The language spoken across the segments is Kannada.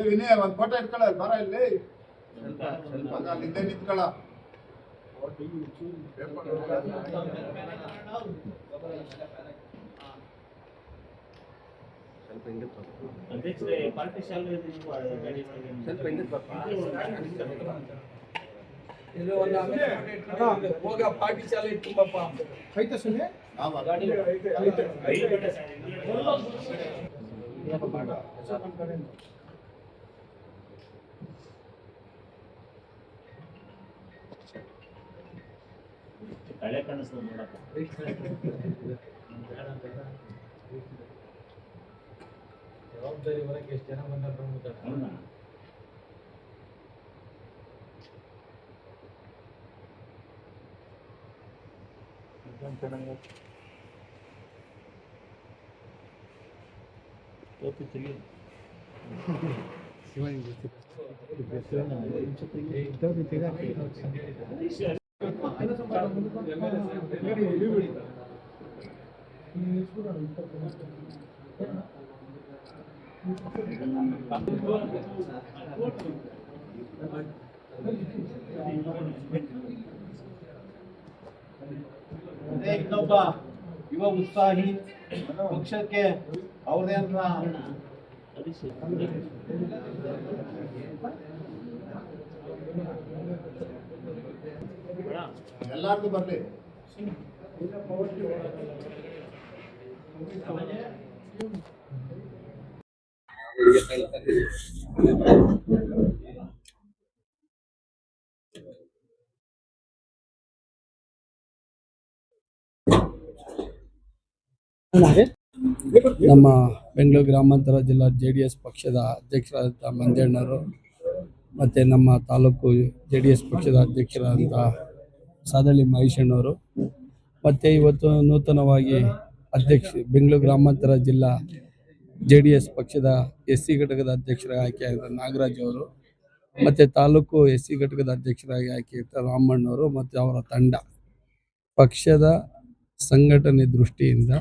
ವಿನಯ ಒಂದು ಫೋಟೋ ಇಟ್ಕೊಳ್ಳ ಬರ ಇಲ್ಲಿ ಹಿಂದೆ ನಿಂತ್ಕೊಳ್ಳ ಅಧ್ಯಕ್ಷರೇ ಪಾರ್ಟಿ ಶಾಲೆ ಸ್ವಲ್ಪ ಇದು ಒಂದು ಹೋಗ ಪಾರ್ಟಿ ಶಾಲೆ ತುಂಬಪ್ಪ ಐತೆ ಸುಮ್ಮನೆ ಕಳೆ ಕಾಣಿಸ್ತದೆ ನೋಡಪ್ಪ. ಜವಾಬ್ದಾರಿ ಹೊರಗೆ ಎಷ್ಟು ಜನ ಬಂದಾರ ಇನ್ನೊಬ್ಬ ಯುವ ಉತ್ಸಾಹಿ ಪಕ್ಷಕ್ಕೆ ಅವ್ರದೇ ಅಂತ ಎಲ್ಲಾರ್ದು ಬರ್ಲಿ. ನಮ್ಮ ಬೆಂಗಳೂರು ಗ್ರಾಮಾಂತರ ಜಿಲ್ಲಾ JDS ಪಕ್ಷದ ಅಧ್ಯಕ್ಷರಾದಂಥ ಮಂಜಣ್ಣವರು ಮತ್ತು ನಮ್ಮ ತಾಲೂಕು JDS ಪಕ್ಷದ ಅಧ್ಯಕ್ಷರಾದಂಥ ಸಾದಳ್ಳಿ ಮಹೇಶಣ್ಣವರು ಮತ್ತು ಇವತ್ತು ನೂತನವಾಗಿ ಬೆಂಗಳೂರು ಗ್ರಾಮಾಂತರ ಜಿಲ್ಲಾ JDS ಪಕ್ಷದ SC ಘಟಕದ ಅಧ್ಯಕ್ಷರಾಗಿ ಆಯ್ಕೆಯಾದ ನಾಗರಾಜ್ ಅವರು ಮತ್ತು ತಾಲೂಕು SC ಘಟಕದ ಅಧ್ಯಕ್ಷರಾಗಿ ಆಯ್ಕೆಯಾದ ರಾಮಣ್ಣವರು ಮತ್ತು ಅವರ ತಂಡ ಪಕ್ಷದ ಸಂಘಟನೆ ದೃಷ್ಟಿಯಿಂದ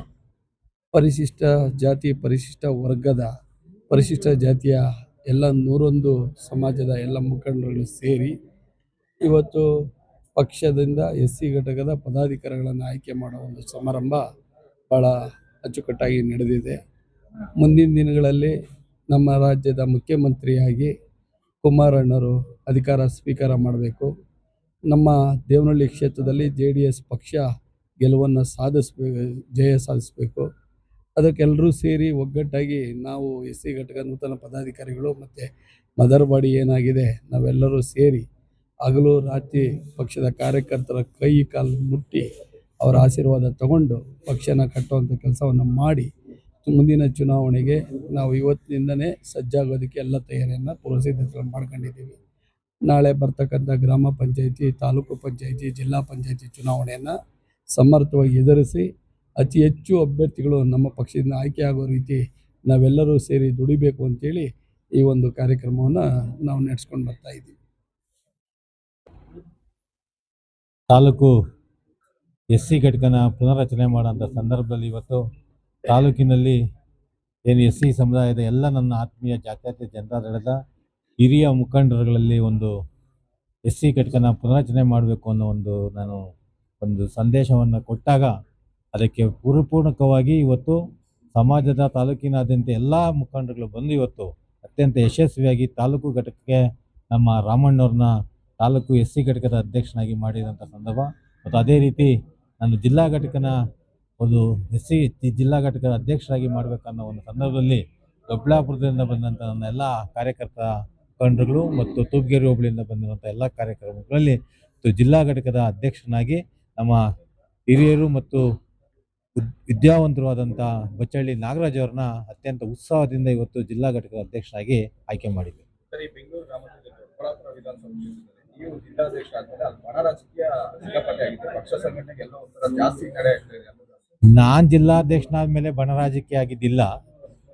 ಪರಿಶಿಷ್ಟ ಜಾತಿ ಪರಿಶಿಷ್ಟ ವರ್ಗದ ಪರಿಶಿಷ್ಟ ಜಾತಿಯ ಎಲ್ಲ 101 ಸಮಾಜದ ಎಲ್ಲ ಮುಖಂಡರುಗಳು ಸೇರಿ ಇವತ್ತು ಪಕ್ಷದಿಂದ SC ಘಟಕದ ಪದಾಧಿಕಾರಿಗಳನ್ನು ಆಯ್ಕೆ ಮಾಡುವ ಒಂದು ಸಮಾರಂಭ ಭಾಳ ಅಚ್ಚುಕಟ್ಟಾಗಿ ನಡೆದಿದೆ. ಮುಂದಿನ ದಿನಗಳಲ್ಲಿ ನಮ್ಮ ರಾಜ್ಯದ ಮುಖ್ಯಮಂತ್ರಿಯಾಗಿ ಕುಮಾರಣ್ಣವರು ಅಧಿಕಾರ ಸ್ವೀಕಾರ ಮಾಡಬೇಕು. ನಮ್ಮ ದೇವನಹಳ್ಳಿ ಕ್ಷೇತ್ರದಲ್ಲಿ JDS ಪಕ್ಷ ಗೆಲುವನ್ನು ಜಯ ಸಾಧಿಸಬೇಕು. ಅದಕ್ಕೆಲ್ಲರೂ ಸೇರಿ ಒಗ್ಗಟ್ಟಾಗಿ ನಾವು SC ಘಟಕ ನೂತನ ಪದಾಧಿಕಾರಿಗಳು ಮತ್ತು ಮದರವಾಡಿ ಏನಾಗಿದೆ ನಾವೆಲ್ಲರೂ ಸೇರಿ ಹಗಲು ರಾತ್ರಿ ಪಕ್ಷದ ಕಾರ್ಯಕರ್ತರ ಕೈ ಕಾಲು ಮುಟ್ಟಿ ಅವರ ಆಶೀರ್ವಾದ ತಗೊಂಡು ಪಕ್ಷನ ಕಟ್ಟುವಂಥ ಕೆಲಸವನ್ನು ಮಾಡಿ ಮುಂದಿನ ಚುನಾವಣೆಗೆ ನಾವು ಇವತ್ತಿನಿಂದನೇ ಸಜ್ಜಾಗೋದಕ್ಕೆ ಎಲ್ಲ ತಯಾರಿಯನ್ನು ಪೂರ್ವಸಿದ್ಧತೆಗಳನ್ನು ಮಾಡ್ಕೊಂಡಿದ್ದೀವಿ. ನಾಳೆ ಬರ್ತಕ್ಕಂಥ ಗ್ರಾಮ ಪಂಚಾಯಿತಿ, ತಾಲೂಕು ಪಂಚಾಯಿತಿ, ಜಿಲ್ಲಾ ಪಂಚಾಯಿತಿ ಚುನಾವಣೆಯನ್ನು ಸಮರ್ಥವಾಗಿ ಎದುರಿಸಿ ಅತಿ ಹೆಚ್ಚು ಅಭ್ಯರ್ಥಿಗಳು ನಮ್ಮ ಪಕ್ಷದಿಂದ ಆಯ್ಕೆ ಆಗೋ ರೀತಿ ನಾವೆಲ್ಲರೂ ಸೇರಿ ದುಡಿಬೇಕು ಅಂತೇಳಿ ಈ ಒಂದು ಕಾರ್ಯಕ್ರಮವನ್ನು ನಾವು ನಡೆಸ್ಕೊಂಡು ಬರ್ತಾ ಇದ್ದೀವಿ. ತಾಲೂಕು SC ಘಟಕನ ಪುನರ್ರಚನೆ ಮಾಡೋಂಥ ಸಂದರ್ಭದಲ್ಲಿ ಇವತ್ತು ತಾಲೂಕಿನಲ್ಲಿ ಏನು SC ಸಮುದಾಯದ ಎಲ್ಲ ನನ್ನ ಆತ್ಮೀಯ ಜಾತ್ಯತೀತ ಜನತಾದಳದ ಹಿರಿಯ ಮುಖಂಡರುಗಳಲ್ಲಿ ಒಂದು SC ಘಟಕನ ಪುನರ್ರಚನೆ ಮಾಡಬೇಕು ಅನ್ನೋ ನಾನು ಒಂದು ಸಂದೇಶವನ್ನು ಕೊಟ್ಟಾಗ ಅದಕ್ಕೆ ಪರಿಪೂರ್ಣಕವಾಗಿ ಇವತ್ತು ಸಮಾಜದ ತಾಲೂಕಿನಾದ್ಯಂತ ಎಲ್ಲ ಮುಖಂಡರುಗಳು ಬಂದು ಇವತ್ತು ಅತ್ಯಂತ ಯಶಸ್ವಿಯಾಗಿ ತಾಲೂಕು ಘಟಕಕ್ಕೆ ನಮ್ಮ ರಾಮಣ್ಣವ್ರನ್ನ ತಾಲೂಕು SC ಘಟಕದ ಅಧ್ಯಕ್ಷನಾಗಿ ಮಾಡಿದಂಥ ಸಂದರ್ಭ ಮತ್ತು ಅದೇ ರೀತಿ ನಾನು ಜಿಲ್ಲಾ ಘಟಕನ ಒಂದು SC ಜಿಲ್ಲಾ ಘಟಕದ ಅಧ್ಯಕ್ಷರಾಗಿ ಮಾಡಬೇಕನ್ನೋ ಒಂದು ಸಂದರ್ಭದಲ್ಲಿ ದೊಡ್ಡಬಳ್ಳಾಪುರದಿಂದ ಬಂದಂಥ ನನ್ನ ಎಲ್ಲ ಕಾರ್ಯಕರ್ತ ಮುಖಂಡರುಗಳು ಮತ್ತು ತೂಪ್ಗೆರೆ ಹೋಬಳಿಯಿಂದ ಬಂದಿರುವಂಥ ಎಲ್ಲ ಕಾರ್ಯಕ್ರಮಗಳಲ್ಲಿ ಜಿಲ್ಲಾ ಘಟಕದ ಅಧ್ಯಕ್ಷನಾಗಿ ನಮ್ಮ ಹಿರಿಯರು ಮತ್ತು ವಿದ್ಯಾವಂತರಾದಂಥ ಬಚ್ಚಳ್ಳಿ ನಾಗರಾಜ್ ಅವ್ರನ್ನ ಅತ್ಯಂತ ಉತ್ಸಾಹದಿಂದ ಇವತ್ತು ಜಿಲ್ಲಾ ಘಟಕದ ಅಧ್ಯಕ್ಷರಾಗಿ ಆಯ್ಕೆ ಮಾಡಿದ್ವಿ. ನಾನ್ ಜಿಲ್ಲಾಧ್ಯಕ್ಷನಾದ್ಮೇಲೆ ಬಣ ರಾಜಕೀಯ ಆಗಿದ್ದಿಲ್ಲ,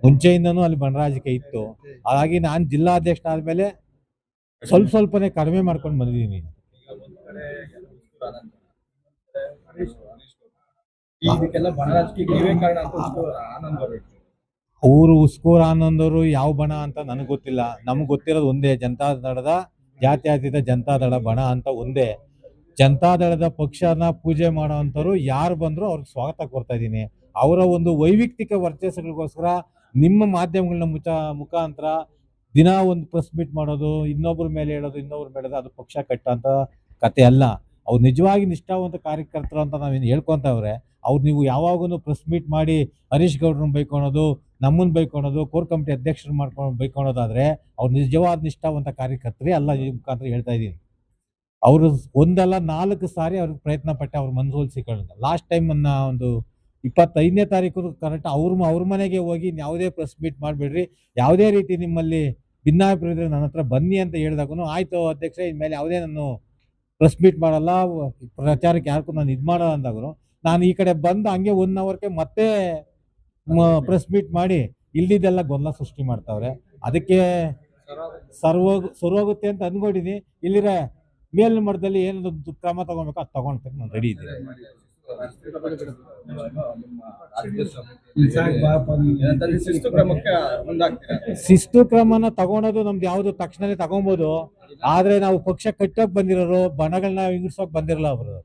ಮುಂಚೆಯಿಂದನೂ ಅಲ್ಲಿ ಬಣ ರಾಜಕೀಯ ಇತ್ತು. ಹಾಗಾಗಿ ನಾನು ಜಿಲ್ಲಾಧ್ಯಕ್ಷನಾದ್ಮೇಲೆ ಸ್ವಲ್ಪನೇ ಕಡಿಮೆ ಮಾಡ್ಕೊಂಡು ಬಂದಿದ್ದೀನಿ. ಇದಕ್ಕೆಲ್ಲ ಬಣ ರಾಜಕೀಯ ನೀವೇ ಕಾರಣ ಅಂತ ಆನಂದ್ ಅವರು ಅವರು ಉಸ್ಕೂರ್ ಆನಂದ್ ಅವರು ಯಾವ ಬಣ ಅಂತ ನನಗೆ ಗೊತ್ತಿಲ್ಲ. ನಮ್ಗೆ ಗೊತ್ತಿರೋದು ಒಂದೇ, ಜನತಾದಳದ ಜಾತ್ಯತೀತ ಜನತಾದಳ ಬಣ ಅಂತ ಒಂದೇ. ಜನತಾದಳದ ಪಕ್ಷನ ಪೂಜೆ ಮಾಡೋವಂಥವ್ರು ಯಾರು ಬಂದರೂ ಅವ್ರಿಗೆ ಸ್ವಾಗತ ಕೊಡ್ತಾ ಇದ್ದೀನಿ. ಅವರ ಒಂದು ವೈಯಕ್ತಿಕ ವರ್ಚಸ್ಸುಗಳಿಗೋಸ್ಕರ ನಿಮ್ಮ ಮಾಧ್ಯಮಗಳನ್ನ ಮುಖಾಂತರ ದಿನ ಒಂದು ಪ್ರೆಸ್ ಮೀಟ್ ಮಾಡೋದು, ಇನ್ನೊಬ್ಬರ ಮೇಲೆ ಹೇಳೋದು, ಅದು ಪಕ್ಷ ಕಟ್ಟೋಂಥ ಕತೆ ಅಲ್ಲ. ಅವ್ರು ನಿಜವಾಗಿ ನಿಷ್ಠಾವಂತ ಕಾರ್ಯಕರ್ತರು ಅಂತ ನಾವೇನು ಹೇಳ್ಕೊತವ್ರೆ. ಅವ್ರು ನೀವು ಯಾವಾಗೂ ಪ್ರೆಸ್ ಮೀಟ್ ಮಾಡಿ ಹರೀಶ್ ಗೌಡ್ರನ್ನ ಬೈಕೊಳೋದು, ನಮ್ಮನ್ನು ಬೈಕೊಳೋದು, ಕೋರ್ ಕಮಿಟಿ ಅಧ್ಯಕ್ಷರು ಬೈಕೊಳೋದಾದ್ರೆ ಅವ್ರು ನಿಜವಾದ ನಿಷ್ಠಾವಂತ ಕಾರ್ಯಕರ್ತರೇ ಅಲ್ಲ. ಈ ಮುಖಾಂತರ ಹೇಳ್ತಾ ಇದ್ದೀನಿ. ಅವರು ಒಂದಲ್ಲ 4 ಸಾರಿ ಅವ್ರಿಗೆ ಪ್ರಯತ್ನ ಪಟ್ಟೆ ಅವ್ರ ಮನಸೋಲಿಸಿಕೊಳ್ಳೋದು. ಲಾಸ್ಟ್ ಟೈಮ್ ನನ್ನ ಒಂದು 25ನೇ ತಾರೀಕು ಕರೆಕ್ಟ್ ಅವ್ರ ಮನೆಗೆ ಹೋಗಿ ಯಾವುದೇ ಪ್ರೆಸ್ ಮೀಟ್ ಮಾಡಬೇಡ್ರಿ, ಯಾವುದೇ ರೀತಿ ನಿಮ್ಮಲ್ಲಿ ಭಿನ್ನಾಭಿಪ್ರಾಯ ಇದ್ರೆ ನನ್ನ ಹತ್ರ ಬನ್ನಿ ಅಂತ ಹೇಳಿದಾಗೂ ಆಯಿತು ಅಧ್ಯಕ್ಷ, ಇನ್ಮೇಲೆ ಯಾವುದೇ ನಾನು ಪ್ರೆಸ್ ಮೀಟ್ ಮಾಡಲ್ಲ, ಪ್ರಚಾರಕ್ಕೆ ಯಾರಿಗೂ ನಾನು ಇದು ಮಾಡಲ್ಲ ಅಂದಾಗೂ ನಾನು ಈ ಕಡೆ ಬಂದು ಹಂಗೆ 1 ಅವರ್ಗೆ ಮತ್ತೆ ಪ್ರೆಸ್ ಮೀಟ್ ಮಾಡಿ ಇಲ್ದಿದ್ದೆಲ್ಲ ಗೊಂದಲ ಸೃಷ್ಟಿ ಮಾಡ್ತಾವ್ರೆ. ಅದಕ್ಕೆ ಸರ್ವೋಗುತ್ತೆ ಅಂತ ಅಂದ್ಕೊಂಡಿದ್ದೀನಿ. ಇಲ್ಲಿರ ಮೇಲಿನ ಮಟ್ಟದಲ್ಲಿ ಏನೊಂದು ಕ್ರಮ ತಗೊಳ್ಬೇಕು ಅದು ತಗೊಳ್ತೇನೆ, ನಾನು ರೆಡಿ ಇದ್ದೀನಿ. ಶಿಸ್ತು ಕ್ರಮನ ತಗೊಳೋದು ನಮ್ದು ಯಾವ್ದು ತಕ್ಷಣನೇ ತಗೊಬೋದು. ಆದ್ರೆ ನಾವು ಪಕ್ಷ ಕಟ್ಟೋಕ್ ಬಂದಿರೋರು, ಬಣಗಳನ್ನ ವಿಂಗಡಿಸೋಕ್ ಬಂದಿರಲ್ಲ ಅವರು.